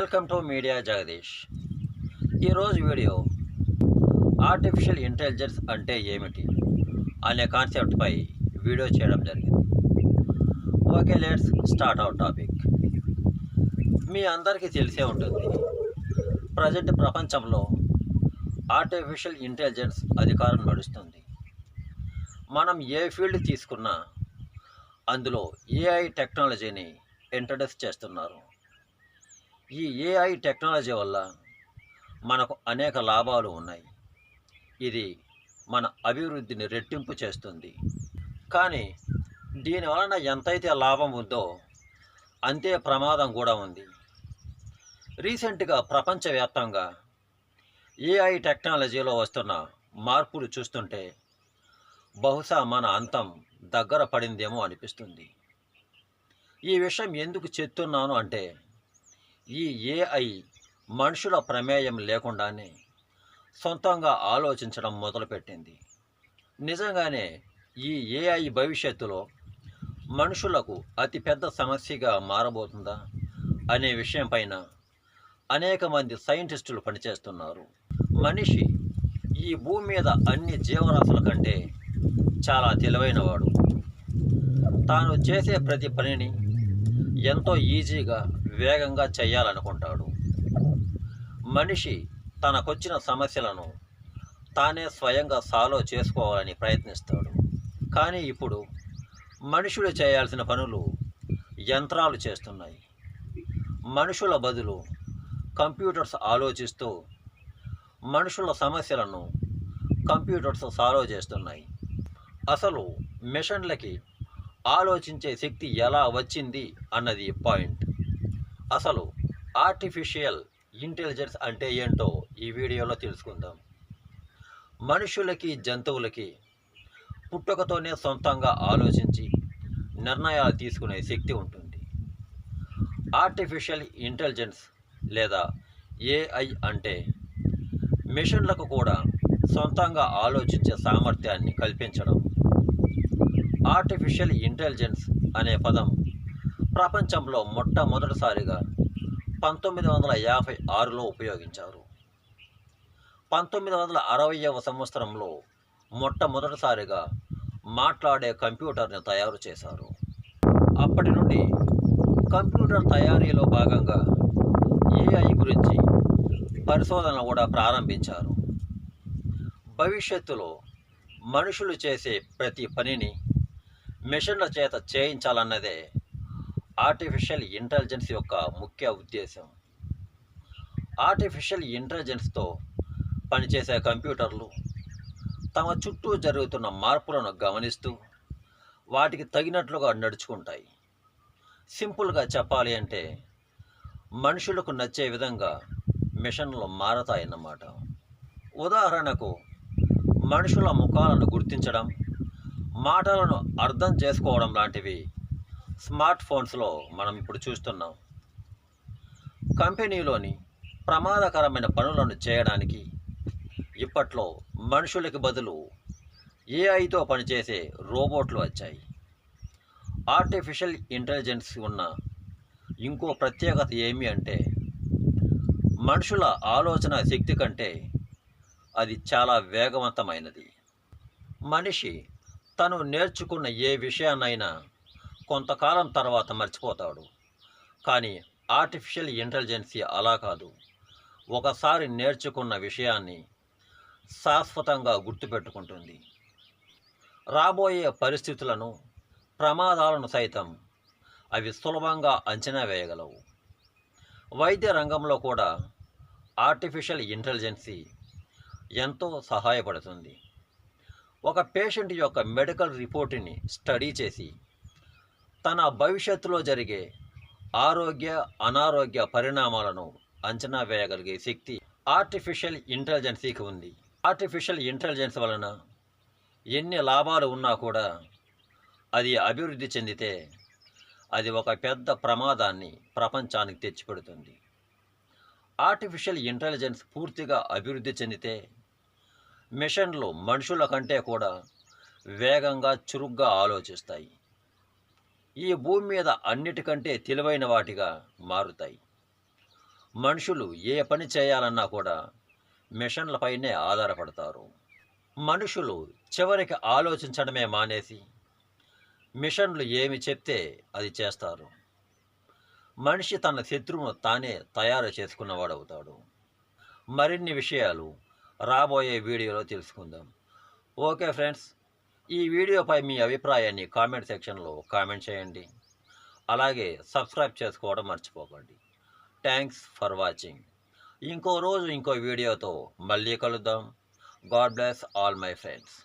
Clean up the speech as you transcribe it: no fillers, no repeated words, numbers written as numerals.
Welcome to media Jagadish. ఈరోజు video artificial intelligence అంటే ఏమిటి అనే కాన్సెప్ట్పై వీడియో చేయడం జరిగింది. Okay, let's start our topic. మీ అందరికీ తెలిసే ఉంటుంది, ప్రజెంట్ ప్రపంచంలో ఆర్టిఫిషియల్ ఇంటెలిజెన్స్ అధికారం నడుస్తుంది. మనం ఏ ఫీల్డ్ తీసుకున్నా అందులో ఏఐ టెక్నాలజీని ఇంట్రడ్యూస్ చేస్తున్నారు. ఈ ఏఐ టెక్నాలజీ వల్ల మనకు అనేక లాభాలు ఉన్నాయి. ఇది మన అభివృద్ధిని రెట్టింపు చేస్తుంది. కానీ దీని వలన ఎంతైతే లాభం ఉందో అంతే ప్రమాదం కూడా ఉంది. రీసెంట్గా ప్రపంచవ్యాప్తంగా ఏఐ టెక్నాలజీలో వస్తున్న మార్పులు చూస్తుంటే బహుశా మన అంతం దగ్గర పడిందేమో అనిపిస్తుంది. ఈ విషయం ఎందుకు చెప్తున్నాను అంటే, ఈ ఏఐ మనుషుల ప్రమేయం లేకుండానే సొంతంగా ఆలోచించడం మొదలుపెట్టింది. నిజంగానే ఈ ఏఐ భవిష్యత్తులో మనుషులకు అతిపెద్ద సమస్యగా మారబోతుందా అనే విషయం పైన అనేక మంది సైంటిస్టులు పనిచేస్తున్నారు. మనిషి ఈ భూమి మీద అన్ని జీవరాశుల కంటే చాలా తెలివైనవాడు. తాను చేసే ప్రతి పనిని ఎంతో ఈజీగా, వేగంగా చేయాలనుకుంటాడు. మనిషి తనకొచ్చిన సమస్యలను తానే స్వయంగా సాల్వ్ చేసుకోవాలని ప్రయత్నిస్తాడు. కానీ ఇప్పుడు మనుషులు చేయాల్సిన పనులు యంత్రాలు చేస్తున్నాయి. మనుషుల బదులు కంప్యూటర్స్ ఆలోచిస్తూ మనుషుల సమస్యలను కంప్యూటర్స్ సాల్వ్ చేస్తున్నాయి. అసలు మిషన్లకి ఆలోచించే శక్తి ఎలా వచ్చింది అన్నది పాయింట్. అసలు ఆర్టిఫిషియల్ ఇంటెలిజెన్స్ అంటే ఏంటో ఈ వీడియోలో తెలుసుకుందాం. మనుషులకి, జంతువులకి పుట్టుకతోనే సొంతంగా ఆలోచించి నిర్ణయాలు తీసుకునే శక్తి ఉంటుంది. ఆర్టిఫిషియల్ ఇంటెలిజెన్స్ లేదా ఏఐ అంటే మిషన్లకు కూడా సొంతంగా ఆలోచించే సామర్థ్యాన్ని కల్పించడం. ఆర్టిఫిషియల్ ఇంటెలిజెన్స్ అనే పదం ప్రపంచంలో మొట్టమొదటిసారిగా 1956లో ఉపయోగించారు. 1960వ సంవత్సరంలో మొట్టమొదటిసారిగా మాట్లాడే కంప్యూటర్ని తయారు చేశారు. అప్పటి నుండి కంప్యూటర్ తయారీలో భాగంగా ఏఐ గురించి పరిశోధన కూడా ప్రారంభించారు. భవిష్యత్తులో మనుషులు చేసే ప్రతి పనిని మిషన్ల చేత చేయించాలన్నదే ఆర్టిఫిషియల్ ఇంటెలిజెన్స్ యొక్క ముఖ్య ఉద్దేశం. ఆర్టిఫిషియల్ ఇంటెలిజెన్స్తో పనిచేసే కంప్యూటర్లు తమ చుట్టూ జరుగుతున్న మార్పులను గమనిస్తూ వాటికి తగినట్లుగా నడుచుకుంటాయి. సింపుల్గా చెప్పాలి అంటే మనుషులకు నచ్చే విధంగా మిషన్లు మారతాయన్నమాట. ఉదాహరణకు, మనుషుల ముఖాలను గుర్తించడం, మాటలను అర్థం చేసుకోవడం లాంటివి స్మార్ట్ ఫోన్స్లో మనం ఇప్పుడు చూస్తున్నాం. కంపెనీలోని ప్రమాదకరమైన పనులను చేయడానికి ఇప్పట్లో మనుషులకి బదులు ఏఐతో పనిచేసే రోబోట్లు వచ్చాయి. ఆర్టిఫిషియల్ ఇంటెలిజెన్స్ ఉన్న ఇంకో ప్రత్యేకత ఏమి అంటే, మనుషుల ఆలోచన శక్తి కంటే అది చాలా వేగవంతమైనది. మనిషి తను నేర్చుకున్న ఏ విషయాన్నైనా కొంతకాలం తర్వాత మర్చిపోతాడు. కానీ ఆర్టిఫిషియల్ ఇంటెలిజెన్స్ అలా కాదు. ఒకసారి నేర్చుకున్న విషయాన్ని శాశ్వతంగా గుర్తుపెట్టుకుంటుంది. రాబోయే పరిస్థితులను, ప్రమాదాలను సైతం అవి సులభంగా అంచనా వేయగలవు. వైద్య రంగంలో కూడా ఆర్టిఫిషియల్ ఇంటెలిజెన్స్ ఎంతో సహాయపడుతుంది. ఒక పేషెంట్ యొక్క మెడికల్ రిపోర్టుని స్టడీ చేసి తన భవిష్యత్తులో జరిగే ఆరోగ్య, అనారోగ్య పరిణామాలను అంచనా వేయగలిగే శక్తి ఆర్టిఫిషియల్ ఇంటెలిజెన్స్కి ఉంది. ఆర్టిఫిషియల్ ఇంటెలిజెన్స్ వలన ఎన్ని లాభాలు ఉన్నా కూడా అది అభివృద్ధి చెందితే అది ఒక పెద్ద ప్రమాదాన్ని ప్రపంచానికి తెచ్చిపెడుతుంది. ఆర్టిఫిషియల్ ఇంటెలిజెన్స్ పూర్తిగా అభివృద్ధి చెందితే మిషన్లు మనుషుల కంటే కూడా వేగంగా, చురుగ్గా ఆలోచిస్తాయి. ఈ భూమి మీద అన్నిటికంటే తెలివైన వాటిగా మారుతాయి. మనుషులు ఏ పని చేయాలన్నా కూడా మిషన్లపైనే ఆధారపడతారు. మనుషులు చివరికి ఆలోచించడమే మానేసి మిషన్లు ఏమి చెప్తే అది చేస్తారు. మనిషి తన శత్రువును తానే తయారు చేసుకున్నవాడవుతాడు. మరిన్ని విషయాలు రాబోయే వీడియోలో తెలుసుకుందాం. ఓకే ఫ్రెండ్స్, ఈ వీడియోపై మీ అభిప్రాయాన్ని కామెంట్ సెక్షన్లో కామెంట్ చేయండి. అలాగే సబ్స్క్రైబ్ చేసుకోవడం మర్చిపోకండి. Thanks for watching. ఇంకో రోజు ఇంకో వీడియోతో మళ్ళీ కలుద్దాం. God bless all my friends.